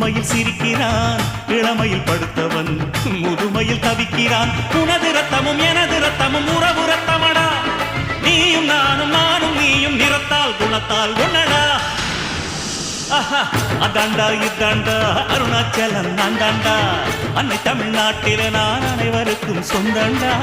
புதுமையில் சிரிக்கிறான், இளமையில் படுத்தவன் முதுமையில் தவிக்கிறான். உனது ரத்தமும் எனது ரத்தமும் உறவு ரத்தமடா, நீயும் நானும் நானும் நீயும் நிறத்தால் குணத்தால் ஒன்னடா. அதாண்டா இதாண்டா அருணாச்சலம் நான் தாண்டா, அன்னை தமிழ்நாட்டில நான் அனைவருக்கும் சொந்தண்டா.